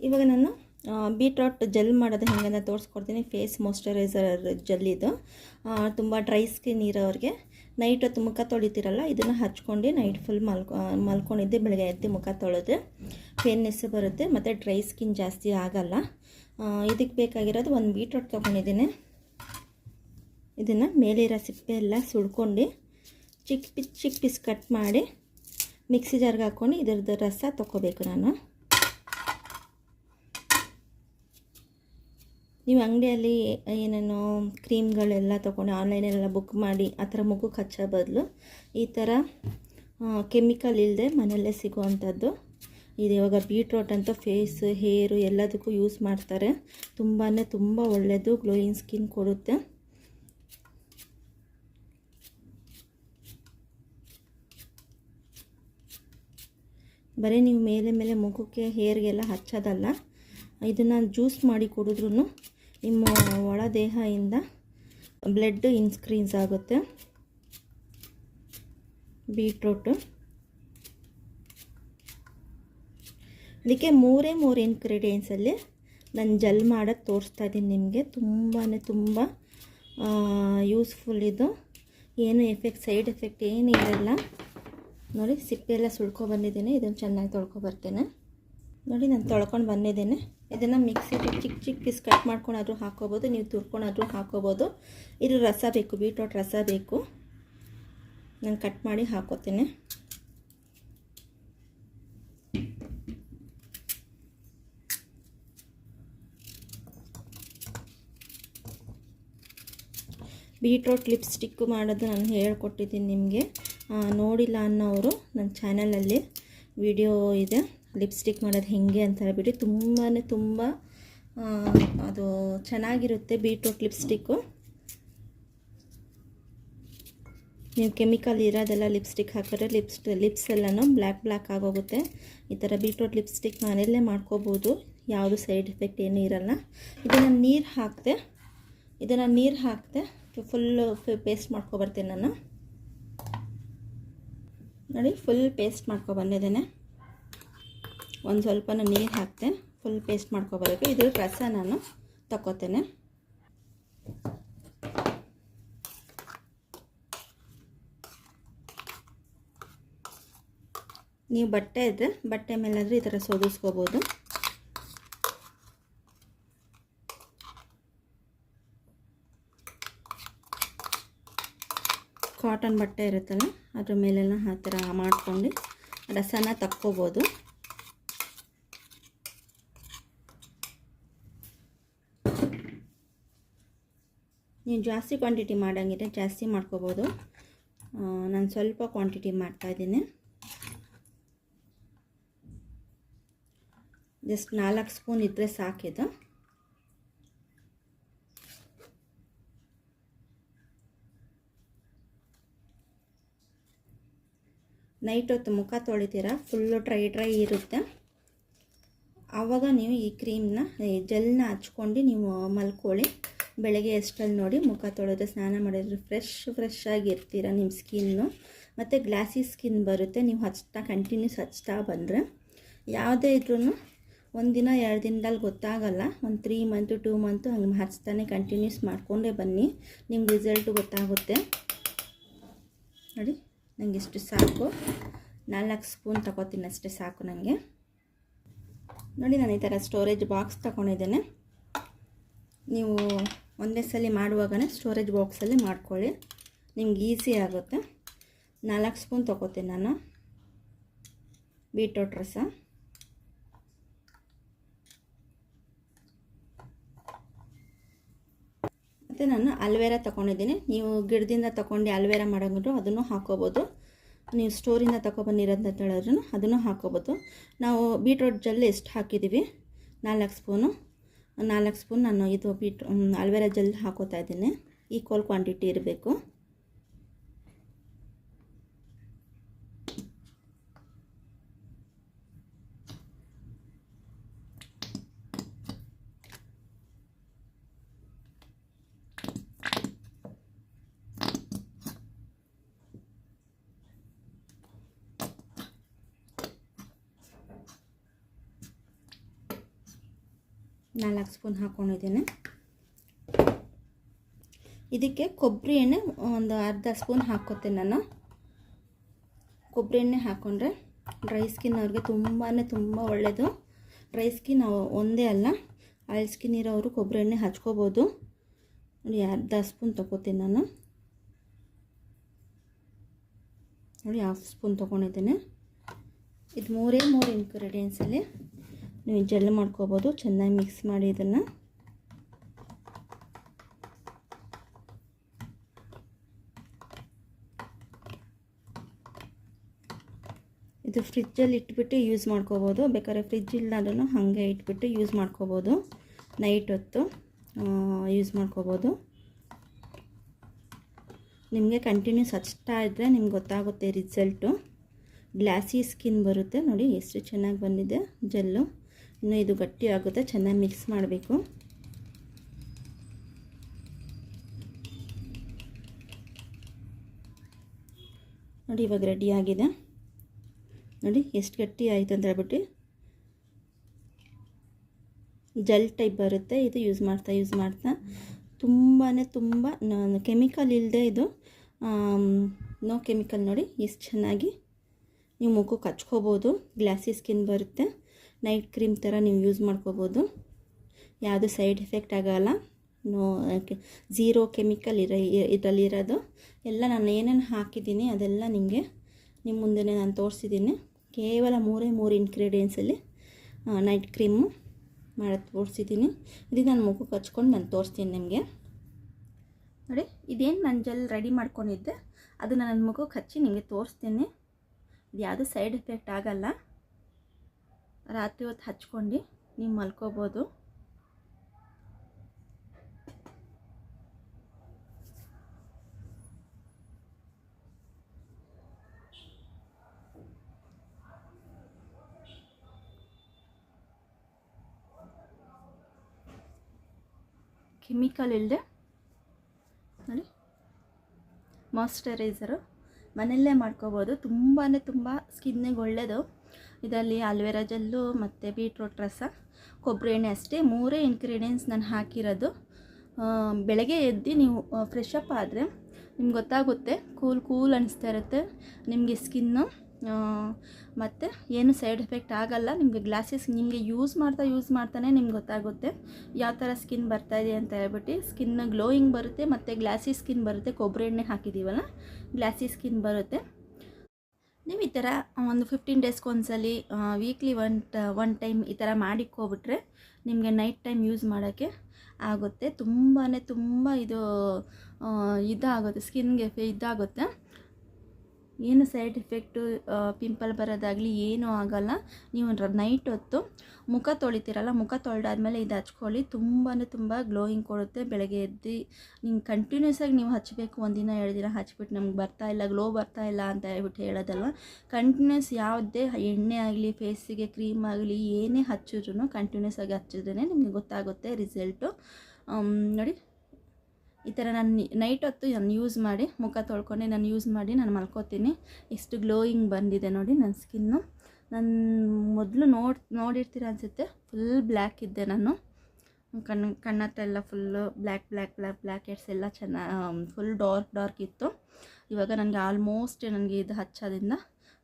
ಇವಾಗ ನಾನು beetroot gel ಮಾಡೋದು ಹೆಂಗಂತ ತೋರಿಸ್ಕೊಡ್ತೀನಿ. ಫೇಸ್ ಮಾಯ್ಶ್ಚರೈಸರ್ ಜೆಲ್ ಇದು. ತುಂಬ ಡ್ರೈ ಸ್ಕಿನ್ ಇರೋರಿಗೆ ನೈಟ್ ಹೊತ್ತು ಮುಖ ತೊಳಿತೀರಲ್ಲ, ಇದನ್ನು ಹಚ್ಕೊಂಡು ನೈಟ್ ಫುಲ್ ಮಲ್ಕೊಂಡಿದ್ದೆ ಬೆಳಗ್ಗೆ ಎದ್ದು ಮುಖ ತೊಳೆದ್ರೆ ಫೇರ್ನೆಸ್ ಬರುತ್ತೆ ಮತ್ತು ಡ್ರೈ ಸ್ಕಿನ್ ಜಾಸ್ತಿ ಆಗಲ್ಲ. ಇದಕ್ಕೆ ಬೇಕಾಗಿರೋದು ಒಂದು ಬೀಟ್ರೂಟ್ ತೊಗೊಂಡಿದ್ದೀನಿ. ಇದನ್ನು ಮೇಲಿರೋ ಸಿಪ್ಪೆ ಎಲ್ಲ ಸುಳ್ಕೊಂಡು ಚಿಕ್ಕ ಪೀಸ್ ಕಟ್ ಮಾಡಿ ಮಿಕ್ಸಿ ಜಾರ್ಗೆ ಹಾಕ್ಕೊಂಡು ಇದ್ರದ್ದು ರಸ ತೊಗೋಬೇಕು ನಾನು. ನೀವು ಅಂಗಡಿಯಲ್ಲಿ ಏನೇನೋ ಕ್ರೀಮ್ಗಳೆಲ್ಲ ತೊಗೊಂಡು ಆನ್ಲೈನಲ್ಲೆಲ್ಲ ಬುಕ್ ಮಾಡಿ ಆ ಥರ ಮುಖಕ್ಕೆ ಹಚ್ಚೋ ಬದಲು ಈ ಥರ ಕೆಮಿಕಲ್ ಇಲ್ಲದೆ ಮನೆಯಲ್ಲೇ ಸಿಗೋವಂಥದ್ದು ಇದು. ಇವಾಗ ಬೀಟ್ರೂಟ್ ಅಂತ ಫೇಸ್, ಹೇರು ಎಲ್ಲದಕ್ಕೂ ಯೂಸ್ ಮಾಡ್ತಾರೆ. ತುಂಬ ಒಳ್ಳೆಯದು, ಗ್ಲೋಯಿಂಗ್ ಸ್ಕಿನ್ ಕೊಡುತ್ತೆ. ಬರೀ ನೀವು ಮೇಲೆ ಮುಖಕ್ಕೆ ಹೇರ್ಗೆಲ್ಲ ಹಚ್ಚೋದಲ್ಲ, ಇದನ್ನು ಜ್ಯೂಸ್ ಮಾಡಿ ಕುಡಿದ್ರೂ ನಿಮ್ಮ ಒಳ ದೇಹದಿಂದ ಬ್ಲಡ್ ಇನ್ಕ್ರೀಸ್ ಆಗುತ್ತೆ. ಬೀಟ್ರೂಟು ಇದಕ್ಕೆ ಮೂರು ಇಂಗ್ರೀಡಿಯೆಂಟ್ಸಲ್ಲಿ ನಾನು ಜೆಲ್ ಮಾಡೋದು ತೋರಿಸ್ತಾ ಇದ್ದೀನಿ ನಿಮಗೆ. ತುಂಬ ಯೂಸ್ಫುಲ್ ಇದು. ಏನು ಸೈಡ್ ಎಫೆಕ್ಟ್ ಏನು ಇರಲ್ಲ. ನೋಡಿ, ಸಿಪ್ಪೆ ಎಲ್ಲ ಬಂದಿದ್ದೇನೆ. ಇದನ್ನು ಚೆನ್ನಾಗಿ ತೊಳ್ಕೊಬರ್ತೇನೆ. ನೋಡಿ, ನಾನು ತೊಳ್ಕೊಂಡು ಬಂದಿದ್ದೇನೆ. ಇದನ್ನು ಮಿಕ್ಸಿಗೆ ಚಿಕ್ಕ ಪೀಸ್ ಕಟ್ ಮಾಡ್ಕೊಂಡಾದ್ರೂ ಹಾಕೋಬೋದು, ನೀವು ತುರ್ಕೊಂಡಾದ್ರೂ ಹಾಕೋಬೋದು. ಇದು ರಸ ಬೇಕು, ಬೀಟ್ರೂಟ್ ರಸ ಬೇಕು. ನಾನು ಕಟ್ ಮಾಡಿ ಹಾಕೋತೇನೆ. ಬೀಟ್ರೂಟ್ ಲಿಪ್ಸ್ಟಿಕ್ಕು ಮಾಡೋದು ನಾನು ಹೇಳ್ಕೊಟ್ಟಿದ್ದೀನಿ ನಿಮಗೆ. ನೋಡಿಲ್ಲ ಅನ್ನೋರು ನನ್ನ ಚಾನಲಲ್ಲಿ ವಿಡಿಯೋ ಇದೆ, ಲಿಪ್ಸ್ಟಿಕ್ ಮಾಡೋದು ಹೇಗೆ ಅಂತ ಹೇಳ್ಬಿಟ್ಟು. ತುಂಬ ಅದು ಚೆನ್ನಾಗಿರುತ್ತೆ ಬೀಟ್ರೂಟ್ ಲಿಪ್ಸ್ಟಿಕ್ಕು. ನೀವು ಕೆಮಿಕಲ್ ಇರೋದೆಲ್ಲ ಲಿಪ್ಸ್ಟಿಕ್ ಹಾಕಿದ್ರೆ ಲಿಪ್ಸ್ ಎಲ್ಲನೂ ಬ್ಲ್ಯಾಕ್ ಆಗೋಗುತ್ತೆ. ಈ ಥರ ಬೀಟ್ರೂಟ್ ಲಿಪ್ಸ್ಟಿಕ್ ಮನೆಯಲ್ಲೇ ಮಾಡ್ಕೋಬೋದು, ಯಾವುದು ಸೈಡ್ ಎಫೆಕ್ಟ್ ಏನೂ ಇರಲ್ಲ. ಇದನ್ನು ನೀರು ಹಾಕಿದೆ ಫುಲ್ಲು ಪೇಸ್ಟ್ ಮಾಡ್ಕೊಬರ್ತೇನೆ ನಾನು. ನೋಡಿ, ಫುಲ್ ಪೇಸ್ಟ್ ಮಾಡ್ಕೊಬಂದಿದ್ದೇನೆ. ಒಂದು ಸ್ವಲ್ಪ ನೀರು ಹಾಕ್ತೆ, ಫುಲ್ ಪೇಸ್ಟ್ ಮಾಡ್ಕೊಬರಬೇಕು. ಇದ್ರ ರಸ ನಾನು ತಗೋತೇನೆ. ನೀವು ಬಟ್ಟೆ ಇದ್ದರೆ ಬಟ್ಟೆ ಮೇಲಾದರೂ ಈ ಥರ ಸೋದಿಸ್ಕೋಬೋದು. ಕಾಟನ್ ಬಟ್ಟೆ ಇರುತ್ತಲ್ಲ, ಅದ್ರ ಮೇಲೆಲ್ಲ ಆ ಥರ ಮಾಡ್ಕೊಂಡು ರಸನ ತಕ್ಕೋಬೋದು. ನೀವು ಜಾಸ್ತಿ ಕ್ವಾಂಟಿಟಿ ಮಾಡೋಂಗಿದ್ರೆ ಜಾಸ್ತಿ ಮಾಡ್ಕೋಬೋದು. ನಾನು ಸ್ವಲ್ಪ ಕ್ವಾಂಟಿಟಿ ಮಾಡ್ತಾಯಿದ್ದೀನಿ. ಜಸ್ಟ್ 4 ಸ್ಪೂನ್ ಇದ್ದರೆ ಸಾಕಿದು. ನೈಟ್ ಹೊತ್ತು ಮುಖ ತೊಳಿತೀರಾ, ಫುಲ್ಲು ಡ್ರೈ ಇರುತ್ತೆ. ಆವಾಗ ನೀವು ಈ ಕ್ರೀಮ್ನ, ಜೆಲ್ನ ಹಚ್ಕೊಂಡು ನೀವು ಮಲ್ಕೊಳ್ಳಿ. ಬೆಳಗ್ಗೆ ಎಷ್ಟಲ್ಲಿ ನೋಡಿ ಮುಖ ತೊಳೆದು ಸ್ನಾನ ಮಾಡಿದ್ರೆ ಫ್ರೆಶ್ ಆಗಿರ್ತೀರ. ನಿಮ್ಮ ಸ್ಕಿನ್ನು ಮತ್ತು ಗ್ಲಾಸಿ ಸ್ಕಿನ್ ಬರುತ್ತೆ. ನೀವು ಕಂಟಿನ್ಯೂಸ್ ಹಚ್ತಾ ಬಂದರೆ ಯಾವುದೇ ಇದ್ರೂ 1 ದಿನ 2 ದಿನದಲ್ಲಿ ಗೊತ್ತಾಗಲ್ಲ. ಒಂದು 3 ಮಂತು 2 ಮಂತು ಹಂಗೆ ಹಚ್ತಾನೆ ಕಂಟಿನ್ಯೂಸ್ ಮಾಡಿಕೊಂಡೇ ಬನ್ನಿ, ನಿಮ್ಗೆ ರಿಸಲ್ಟು ಗೊತ್ತಾಗುತ್ತೆ. ನೋಡಿ, ನನಗೆ ಇಷ್ಟು ಸಾಕು. 4 ಸ್ಪೂನ್ ತಗೋತೀನಿ ಅಷ್ಟೇ, ಸಾಕು ನನಗೆ. ನೋಡಿ, ನಾನು ಈ ಥರ ಸ್ಟೋರೇಜ್ ಬಾಕ್ಸ್ ತಗೊಂಡಿದ್ದೇನೆ. ನೀವು ಒಂದೇ ಸಲ ಮಾಡುವಾಗನೇ ಸ್ಟೋರೇಜ್ ಬಾಕ್ಸಲ್ಲಿ ಮಾಡ್ಕೊಳ್ಳಿ, ನಿಮ್ಗೆ ಈಸಿ ಆಗುತ್ತೆ. 4 ಸ್ಪೂನ್ ತಗೋತೀನಿ ನಾನು ಬೀಟ್ರೂಟ್ ರಸ. ಮತ್ತು ನಾನು ಅಲ್ವೇರಾ ತೊಗೊಂಡಿದ್ದೀನಿ. ನೀವು ಗಿಡದಿಂದ ತೊಗೊಂಡು ಅಲ್ವೇರಾ ಮಾಡೋಂಗಿದ್ರು ಅದನ್ನು ಹಾಕೋಬೋದು. ನೀವು ಸ್ಟೋರಿಂದ ತೊಗೊಬಂದಿರೋದು ಅಂತ ಹೇಳಿದ್ರು ಅದನ್ನು ಹಾಕೋಬೋದು. ನಾವು ಬೀಟ್ರೂಟ್ ಜೆಲ್ ಎಷ್ಟು ಹಾಕಿದ್ದೀವಿ, 4 ಸ್ಪೂನ್ ನಾನು ಇದು ಅಲ್ವೇರಾ ಜೆಲ್ ಹಾಕೋತಾ ಇದ್ದೀನಿ. ಈಕ್ವಲ್ ಕ್ವಾಂಟಿಟಿ ಇರಬೇಕು. 4 ಸ್ಪೂನ್ ಹಾಕ್ಕೊಂಡಿದ್ದೀನಿ. ಇದಕ್ಕೆ ಕೊಬ್ಬರಿ ಎಣ್ಣೆ ಒಂದು ಅರ್ಧ ಸ್ಪೂನ್ ಹಾಕ್ಕೋತೀನಿ ನಾನು. ಕೊಬ್ಬರಿ ಎಣ್ಣೆ ಹಾಕ್ಕೊಂಡ್ರೆ ಡ್ರೈ ಸ್ಕಿನ್ ಅವ್ರಿಗೆ ತುಂಬ ಒಳ್ಳೆಯದು. ಡ್ರೈ ಸ್ಕಿನ್ ಒಂದೇ ಅಲ್ಲ, ಆಯಿಲ್ ಸ್ಕಿನ್ ಇರೋರು ಕೊಬ್ಬರಿ ಎಣ್ಣೆ ಹಚ್ಕೋಬೋದು. ನೋಡಿ ಅರ್ಧ ಸ್ಪೂನ್ ತೊಗೋತೀನಿ ನಾನು. ನೋಡಿ 1/2 ಸ್ಪೂನ್ ತೊಗೊಂಡಿದ್ದೀನಿ. ಇದು 3 ಇಂಗ್ರೀಡಿಯೆಂಟ್ಸಲ್ಲಿ ನೀವು ಜೆಲ್ ಮಾಡ್ಕೋಬೋದು. ಚೆನ್ನಾಗಿ ಮಿಕ್ಸ್ ಮಾಡಿ ಇದನ್ನು. ಇದು ಫ್ರಿಜ್ಜಲ್ಲಿ ಇಟ್ಬಿಟ್ಟು ಯೂಸ್ ಮಾಡ್ಕೋಬೋದು. ಬೇಕಾದ್ರೆ ಫ್ರಿಜ್ ಇಲ್ಲದೂ ಹಾಗೆ ಇಟ್ಬಿಟ್ಟು ಯೂಸ್ ಮಾಡ್ಕೋಬೋದು. ನೈಟ್ ಹೊತ್ತು ಯೂಸ್ ಮಾಡ್ಕೋಬೋದು. ನಿಮಗೆ ಕಂಟಿನ್ಯೂಸ್ ಹಚ್ತಾ ಇದ್ದರೆ ನಿಮ್ಗೆ ಗೊತ್ತಾಗುತ್ತೆ ರಿಸಲ್ಟು. ಗ್ಲಾಸಿ ಸ್ಕಿನ್ ಬರುತ್ತೆ. ನೋಡಿ ಎಷ್ಟು ಚೆನ್ನಾಗಿ ಬಂದಿದೆ ಜೆಲ್ಲು. ಇನ್ನು ಇದು ಗಟ್ಟಿ ಆಗುತ್ತೆ. ಚೆನ್ನಾಗಿ ಮಿಕ್ಸ್ ಮಾಡಬೇಕು. ನೋಡಿ ಇವಾಗ ರೆಡಿ ಆಗಿದೆ. ನೋಡಿ ಎಷ್ಟು ಗಟ್ಟಿ ಆಯಿತು ಅಂತ ಹೇಳ್ಬಿಟ್ಟು. ಜೆಲ್ ಟೈಪ್ ಬರುತ್ತೆ. ಇದು ಯೂಸ್ ಮಾಡ್ತಾ ತುಂಬ ಕೆಮಿಕಲ್ ಇಲ್ಲದೆ ಇದು ನೋ ಕೆಮಿಕಲ್. ನೋಡಿ ಎಷ್ಟು ಚೆನ್ನಾಗಿ ನೀವು ಮುಖಕ್ಕೆ ಹಚ್ಕೋಬೋದು. ಗ್ಲಾಸಿ ಸ್ಕಿನ್ ಬರುತ್ತೆ. ನೈಟ್ ಕ್ರೀಮ್ ಥರ ನೀವು ಯೂಸ್ ಮಾಡ್ಕೋಬೋದು. ಯಾವುದು ಸೈಡ್ ಎಫೆಕ್ಟ್ ಆಗೋಲ್ಲ. ನೋ ಝೀರೋ ಕೆಮಿಕಲ್ ಇದರಲ್ಲಿರೋದು. ಎಲ್ಲ ನಾನು ಏನೇನು ಹಾಕಿದ್ದೀನಿ ಅದೆಲ್ಲ ನಿಮಗೆ ನಿಮ್ಮ ಮುಂದೆ ನಾನು ತೋರಿಸಿದ್ದೀನಿ. ಕೇವಲ 3 ಇಂಗ್ರೀಡಿಯೆಂಟ್ಸಲ್ಲಿ ನೈಟ್ ಕ್ರೀಮು ಮಾಡೋದು ತೋರಿಸಿದ್ದೀನಿ. ಇದಕ್ಕೆ ನಾನು ಮುಖಕ್ಕೆ ಹಚ್ಕೊಂಡು ನಾನು ತೋರಿಸ್ತೀನಿ ನಿಮಗೆ. ನೋಡಿ ಇದೇನು ನಾನು ಜೆಲ್ ರೆಡಿ ಮಾಡ್ಕೊಂಡಿದ್ದೆ ಅದನ್ನು ನನ್ನ ಮುಖಕ್ಕೆ ಹಚ್ಚಿ ನಿಮಗೆ ತೋರಿಸ್ತೀನಿ. ಇದು ಯಾವುದೂ ಸೈಡ್ ಎಫೆಕ್ಟ್ ಆಗೋಲ್ಲ. ರಾತ್ರಿ ಹೊತ್ತು ಹಚ್ಕೊಂಡು ನೀವು ಮಲ್ಕೋಬೋದು. ಕೆಮಿಕಲ್ ಇಲ್ಲದೆ ನೋಡಿ ಮಾಯ್ಶ್ಚರೈಸರು ಮನೆಯಲ್ಲೇ ಮಾಡ್ಕೋಬೋದು. ತುಂಬ ಸ್ಕಿನ್ನಿಗೆ ಒಳ್ಳೆಯದು. ಇದರಲ್ಲಿ ಆಲ್ವೇರಾ ಜೆಲ್ಲು ಮತ್ತು ಬೀಟ್ರೂಟ್ ರಸ, ಕೊಬ್ಬರಿ ಎಣ್ಣೆ ಅಷ್ಟೇ 3 ಇಂಗ್ರೀಡಿಯೆಂಟ್ಸ್ ನಾನು ಹಾಕಿರೋದು. ಬೆಳಗ್ಗೆ ಎದ್ದು ನೀವು ಫ್ರೆಶ್ ಅಪ್ ಆದರೆ ನಿಮ್ಗೆ ಗೊತ್ತಾಗುತ್ತೆ. ಕೂಲ್ ಅನಿಸ್ತಾ ಇರುತ್ತೆ ನಿಮಗೆ ಸ್ಕಿನ್ನು. ಮತ್ತು ಏನು ಸೈಡ್ ಎಫೆಕ್ಟ್ ಆಗೋಲ್ಲ. ನಿಮಗೆ ಗ್ಲಾಸಸ್ ನಿಮಗೆ ಯೂಸ್ ಮಾಡ್ತಾನೆ ನಿಮ್ಗೆ ಗೊತ್ತಾಗುತ್ತೆ ಯಾವ ಥರ ಸ್ಕಿನ್ ಬರ್ತಾಯಿದೆ ಅಂತ ಹೇಳ್ಬಿಟ್ಟು. ಸ್ಕಿನ್ ಗ್ಲೋಯಿಂಗ್ ಬರುತ್ತೆ ಮತ್ತು ಗ್ಲಾಸಿ ಸ್ಕಿನ್ ಬರುತ್ತೆ. ಕೊಬ್ಬರಿ ಎಣ್ಣೆ ಹಾಕಿದ್ದೀವಲ್ಲ ಗ್ಲಾಸಿ ಸ್ಕಿನ್ ಬರುತ್ತೆ. ನೀವು ಈ ಥರ ಒಂದು 15 ಡೇಸ್ಗೊಂದ್ಸಲಿ ವೀಕ್ಲಿ ಒನ್ ಟೈಮ್ ಈ ಥರ ಮಾಡಿಕ್ಕೋಬಿಟ್ರೆ ನಿಮಗೆ ನೈಟ್ ಟೈಮ್ ಯೂಸ್ ಮಾಡೋಕ್ಕೆ ಆಗುತ್ತೆ. ತುಂಬ ಇದು ಇದಾಗುತ್ತೆ ಸ್ಕಿನ್ಗೆ ಇದಾಗುತ್ತೆ. ಏನು ಸೈಡ್ ಎಫೆಕ್ಟು ಪಿಂಪಲ್ ಬರೋದಾಗಲಿ ಏನೂ ಆಗೋಲ್ಲ. ನೀವು ನೈಟ್ ಹೊತ್ತು ಮುಖ ತೊಳಿತೀರಲ್ಲ, ಮುಖ ತೊಳೆದಾದ್ಮೇಲೆ ಇದು ಹಚ್ಕೊಳ್ಳಿ. ತುಂಬ ಗ್ಲೋಯಿಂಗ್ ಕೊಡುತ್ತೆ. ಬೆಳಗ್ಗೆ ಎದ್ದು ನಿಮ್ಗೆ ಕಂಟಿನ್ಯೂಸ್ ಆಗಿ ನೀವು ಹಚ್ಚಬೇಕು. 1 ದಿನ 2 ದಿನ ಹಚ್ಬಿಟ್ಟು ನಮ್ಗೆ ಬರ್ತಾಯಿಲ್ಲ, ಗ್ಲೋ ಬರ್ತಾಯಿಲ್ಲ ಅಂತ ಹೇಳ್ಬಿಟ್ಟು ಹೇಳೋದಲ್ವ. ಕಂಟಿನ್ಯೂಸ್ ಯಾವುದೇ ಎಣ್ಣೆ ಆಗಲಿ, ಫೇಸಿಗೆ ಕ್ರೀಮ್ ಆಗಲಿ ಏನೇ ಹಚ್ಚಿದ್ರೂ ಕಂಟಿನ್ಯೂಸ್ ಆಗಿ ಹಚ್ಚಿದ್ರೇ ನಿಮಗೆ ಗೊತ್ತಾಗುತ್ತೆ ರಿಸಲ್ಟು. ನೋಡಿ ಈ ಥರ ನಾನು ನೈಟ್ ಹೊತ್ತು ನಾನು ಯೂಸ್ ಮಾಡಿ ಮುಖ ತೊಳ್ಕೊಂಡು ನಾನು ಯೂಸ್ ಮಾಡಿ ನಾನು ಮಲ್ಕೋತೀನಿ. ಎಷ್ಟು ಗ್ಲೋಯಿಂಗ್ ಬಂದಿದೆ ನೋಡಿ ನನ್ನ ಸ್ಕಿನ್ನು. ನಾನು ಮೊದಲು ನೋಡಿರ್ತೀರ ಅನಿಸುತ್ತೆ. ಫುಲ್ ಬ್ಲ್ಯಾಕ್ ಇದ್ದೆ ನಾನು. ಕಣ್ಣತ್ರ ಎಲ್ಲ ಫುಲ್ಲು ಬ್ಲ್ಯಾಕ್ ಹೆಡ್ಸ್ ಎಲ್ಲ ಚೆನ್ನಾಗಿ ಫುಲ್ ಡಾರ್ಕ್ ಇತ್ತು. ಇವಾಗ ನನಗೆ ಆಲ್ಮೋಸ್ಟ್ ನನಗೆ ಇದು ಹಚ್ಚೋದ್ರಿಂದ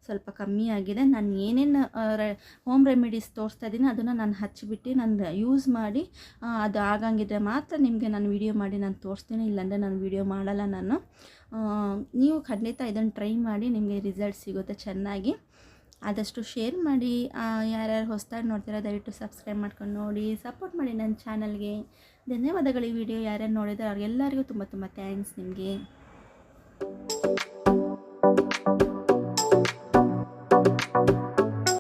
ಸ್ವಲ್ಪ ಕಮ್ಮಿ ಆಗಿದೆ. ನಾನು ಏನೇನು ಹೋಮ್ ರೆಮಿಡೀಸ್ ತೋರಿಸ್ತಾ ಇದ್ದೀನಿ ಅದನ್ನು ನಾನು ಹಚ್ಚಿಬಿಟ್ಟು ನಾನು ಯೂಸ್ ಮಾಡಿ ಅದು ಆಗಂಗಿದ್ರೆ ಮಾತ್ರ ನಿಮಗೆ ನಾನು ವಿಡಿಯೋ ಮಾಡಿ ನಾನು ತೋರಿಸ್ತೀನಿ. ಇಲ್ಲಾಂದರೆ ನಾನು ವಿಡಿಯೋ ಮಾಡಲ್ಲ ನಾನು. ನೀವು ಖಂಡಿತ ಇದನ್ನು ಟ್ರೈ ಮಾಡಿ, ನಿಮಗೆ ರಿಸಲ್ಟ್ ಸಿಗುತ್ತೆ ಚೆನ್ನಾಗಿ. ಆದಷ್ಟು ಶೇರ್ ಮಾಡಿ. ಯಾರ್ಯಾರು ಹೊಸದಾಗಿ ನೋಡ್ತೀರಾ ದಯವಿಟ್ಟು ಸಬ್ಸ್ಕ್ರೈಬ್ ಮಾಡ್ಕೊಂಡು ನೋಡಿ, ಸಪೋರ್ಟ್ ಮಾಡಿ ನನ್ನ ಚಾನಲ್ಗೆ. ಧನ್ಯವಾದಗಳು. ಈ ವಿಡಿಯೋ ಯಾರ್ಯಾರು ನೋಡಿದ್ರೆ ಅವ್ರಿಗೆಲ್ಲರಿಗೂ ತುಂಬ ಥ್ಯಾಂಕ್ಸ್ ನಿಮಗೆ.